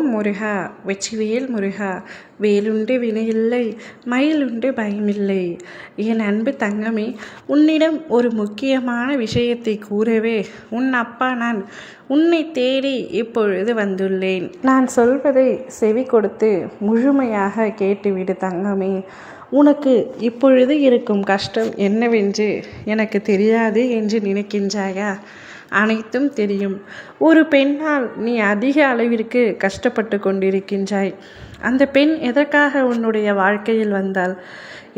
ஓம் முருகா, வெற்றிவேல் முருகா, வேலுண்டு வினையில்லை, மயிலுண்டு பயமில்லை. என் அன்பு தங்கமே, உன்னிடம் ஒரு முக்கியமான விஷயத்தை கூறவே உன் அப்பா நான் உன்னை தேடி இப்பொழுது வந்துள்ளேன். நான் சொல்வதை செவி கொடுத்து முழுமையாக கேட்டுவிடு தங்கமே. உனக்கு இப்பொழுது இருக்கும் கஷ்டம் என்னவென்று எனக்கு தெரியாது என்று நினைக்கின்றாயா? அனைத்தும் தெரியும். ஒரு பெண்ணால் நீ அதிக அளவிற்கு கஷ்டப்பட்டு கொண்டிருக்கின்றாய். அந்த பெண் எதற்காக உன்னுடைய வாழ்க்கையில் வந்தால்,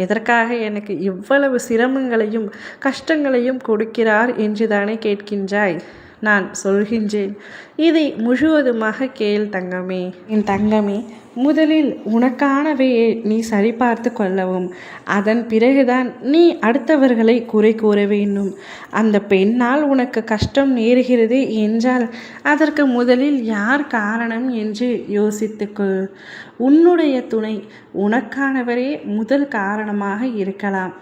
எதற்காக எனக்கு இவ்வளவு சிரமங்களையும் கஷ்டங்களையும் கொடுக்கிறார் என்று தானே கேட்கின்றாய். நான் சொல்கின்றேன், இதை முழுவதுமாக கேள் தங்கமே. என் தங்கமே, முதலில் உனக்கானவையை நீ சரிபார்த்து கொள்ளவும், அதன் பிறகுதான் நீ அடுத்தவர்களை குறை கூற வேண்டும். அந்த பெண்ணால் உனக்கு கஷ்டம் நேருகிறது என்றால் அதற்கு முதலில் யார் காரணம் என்று யோசித்துக்கொள். உன்னுடைய துணை உனக்கானவரே முதல் காரணமாக இருக்கலாம்.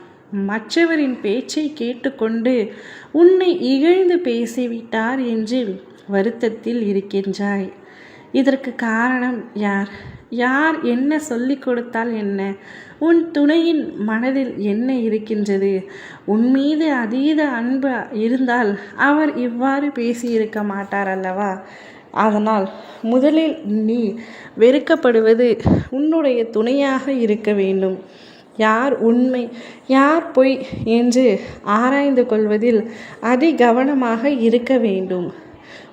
மற்றவரின் பேச்சை கேட்டுக்கொண்டு உன்னை இகழ்ந்து பேசிவிட்டார் என்று வருத்தத்தில் இருக்கின்றாய். இதற்கு காரணம் யார்? யார் என்ன சொல்லிக் கொடுத்தால் என்ன? உன் துணையின் மனதில் என்ன இருக்கின்றது? உன் மீது அதீத அன்பு இருந்தால் அவர் இவ்வாறு பேசியிருக்க மாட்டார் அல்லவா? அதனால் முதலில் நீ வெறுக்கப்படுவது உன்னுடைய துணையாக இருக்க வேண்டும். யார் உண்மை யார் பொய் என்று ஆராய்ந்து கொள்வதில் அதிகவனமாக இருக்க வேண்டும்.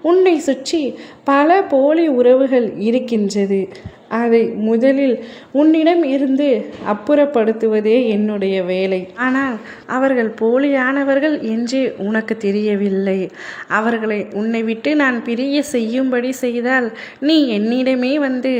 உன்னை சுற்றி பல போலி உறவுகள் இருக்கின்றது. அதை முதலில் உன்னிடம் இருந்து அப்புறப்படுத்துவதே என்னுடைய வேலை. ஆனால் அவர்கள் போலியானவர்கள் என்று உனக்கு தெரியவில்லை. அவர்களை உன்னை விட்டு நான் பிரிய செய்யும்படி செய்தால் நீ என்னிடமே வந்து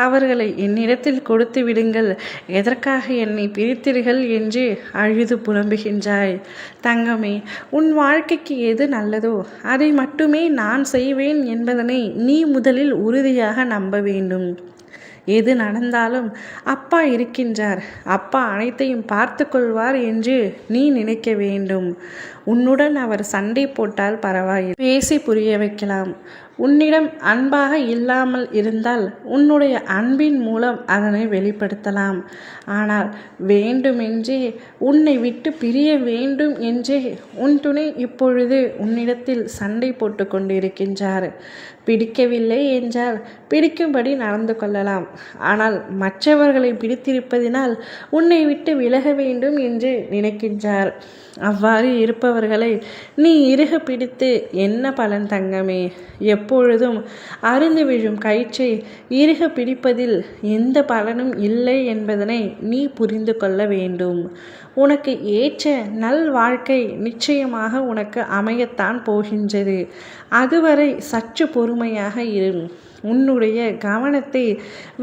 அவர்களை என்னிடத்தில் கொடுத்து விடுங்கள், எதற்காக என்னை பிரித்தீர்கள் என்று அழுது புலம்புகின்றாய். தங்கமே, உன் வாழ்க்கைக்கு எது நல்லதோ அதை மட்டுமே நான் செய்வேன் என்பதனை நீ முதலில் உறுதியாக நம்ப வேண்டும். எது நடந்தாலும் அப்பா இருக்கின்றார், அப்பா அனைத்தையும் பார்த்து கொள்வார் என்று நீ நினைக்க வேண்டும். உன்னுடன் அவர் சண்டை போட்டால் பரவாயில்லை, பேசி புரிய வைக்கலாம். உன்னிடம் அன்பாக இல்லாமல் இருந்தால் உன்னுடைய அன்பின் மூலம் அதனை வெளிப்படுத்தலாம். ஆனால் வேண்டுமென்றே உன்னை விட்டு பிரிய வேண்டும் என்றே உன் துணை இப்பொழுது உன்னிடத்தில் சண்டை போட்டு கொண்டிருக்கின்றார். பிடிக்கவில்லை என்றால் பிடிக்கும்படி நடந்து கொள்ளலாம். ஆனால் மற்றவர்களை பிடித்திருப்பதினால் உன்னை விட்டு விலக வேண்டும் என்று நினைக்கின்றார். அவ்வாறு இருப்பவர்களை நீ இறுக பிடித்து என்ன பலன் தங்கமே? எப்பொழுதும் அருந்து விழும் கயிற்றை இறுக பிடிப்பதில் எந்த பலனும் இல்லை என்பதனை நீ புரிந்து கொள்ள வேண்டும். உனக்கு ஏற்ற நல் வாழ்க்கை நிச்சயமாக உனக்கு அமையத்தான் போகின்றது. அதுவரை சற்று பொறுமையாக இரு. உன்னுடைய கவனத்தை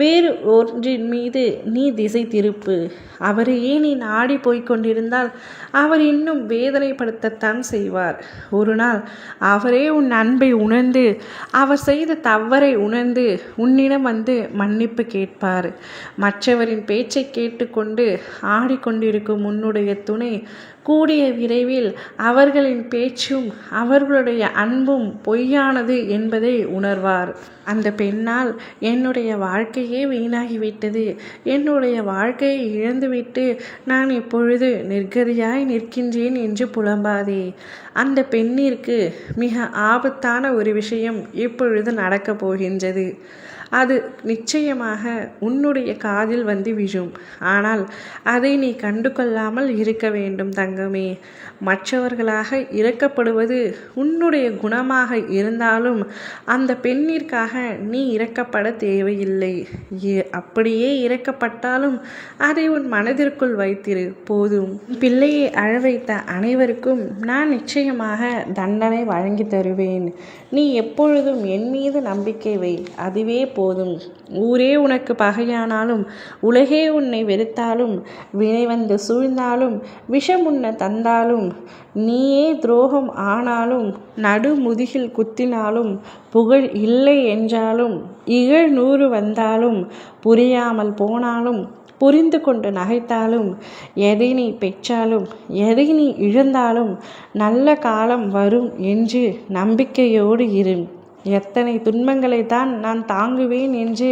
வேறு ஒன்றின் மீது நீ திசை திருப்பு. அவரையே நீ நாடி போய்கொண்டிருந்தால் அவர் இன்னும் வேதனைப்படுத்தத்தான் செய்வார். ஒரு நாள் அவரே உன் அன்பை உணர்ந்து அவர் செய்த தவறை உணர்ந்து உன்னிடம் வந்து மன்னிப்பு கேட்பார். மற்றவரின் பேச்சை கேட்டுக்கொண்டு ஆடிக்கொண்டிருக்கும் உன்னுடைய துணை கூடிய விரைவில் அவர்களின் பேச்சும் அவர்களுடைய அன்பும் பொய்யானது என்பதை உணர்வார். அந்த பெண்ணால் என்னுடைய வாழ்க்கையே வீணாகிவிட்டது, என்னுடைய வாழ்க்கையை இழந்துவிட்டு நான் இப்பொழுது நிர்கதியாய் நிற்கின்றேன் என்று புலம்பாதே. அந்த பெண்ணிற்கு மிக ஆபத்தான ஒரு விஷயம் இப்பொழுது நடக்கப் போகின்றது. அது நிச்சயமாக உன்னுடைய காதில் வந்து விழும். ஆனால் அதை நீ கண்டு கொள்ளாமல் இருக்க வேண்டும் தங்கமே. மற்றவர்களாக இறக்கப்படுவது உன்னுடைய குணமாக இருந்தாலும் அந்த பெண்ணிற்காக நீ இறக்கப்பட தேவையில்லை. அப்படியே இறக்கப்பட்டாலும் அதை உன் மனதிற்குள் வைத்திரு போதும். பிள்ளையை அழ வைத்த அனைவருக்கும் நான் நிச்சயமாக தண்டனை வழங்கி தருவேன். நீ எப்பொழுதும் என் மீது நம்பிக்கை வை, அதுவே போதும். ஊரே உனக்கு பகையானாலும் உலகே உன்னை வெறுத்தாலும் வினை வந்து சூழ்ந்தாலும் விஷம் உன்னை தந்தாலும் நீயே துரோகம் ஆனாலும் நடு முதுகில் குத்தினாலும் புகழ் இல்லை என்றாலும் இகழ் 100 வந்தாலும் புரியாமல் போனாலும் புரிந்து கொண்டு நகைத்தாலும் எதை நீ பெற்றாலும் எதை நீ இழந்தாலும் நல்ல காலம் வரும் என்று நம்பிக்கையோடு இரு. எத்தனை துன்பங்களை தான் நான் தாங்குவேன் என்று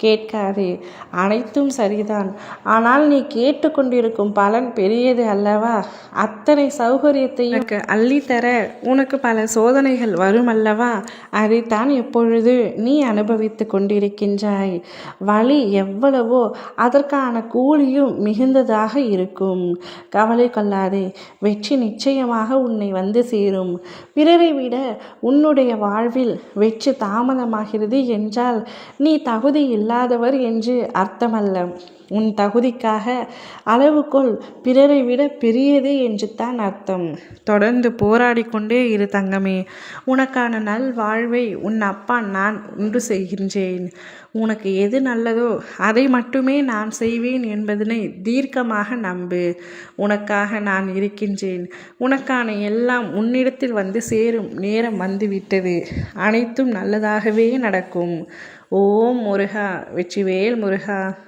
கேட்காதே. அனைத்தும் சரிதான். ஆனால் நீ கேட்டுக்கொண்டிருக்கும் பலன் பெரியது அல்லவா? அத்தனை சௌகரியத்தையும் உனக்கு அள்ளித்தர உனக்கு பல சோதனைகள் வரும் அல்லவா? அதைத்தான் எப்பொழுது நீ அனுபவித்து கொண்டிருக்கின்றாய். வலி எவ்வளவோ அதற்கான கூலியும் மிகுந்ததாக இருக்கும். கவலை கொள்ளாதே. வெற்றி நிச்சயமாக உன்னை வந்து சேரும். பிறரை விட உன்னுடைய வாழ்வில் வெற்றி தாமதமாகிறது என்றால் நீ தகுதி இல்லாதவர் என்று அர்த்தமல்ல. உன் தகுதிக்காக அளவுகோல் பிறரை விட பெரியது என்று தான் அர்த்தம். தொடர்ந்து போராடி கொண்டே இரு தங்கமே. உனக்கான நல் வாழ்வை உன் அப்பா நான் உண்டு செய்கின்றேன். உனக்கு எது நல்லதோ அதை மட்டுமே நான் செய்வேன் என்பதனை தீர்க்கமாக நம்பு. உனக்காக நான் இருக்கின்றேன். உனக்கான எல்லாம் உன்னிடத்தில் வந்து சேரும் நேரம் வந்துவிட்டது. அனைத்தும் நல்லதாகவே நடக்கும். ஓம் முருகா. வெற்றிவேல் முருகா.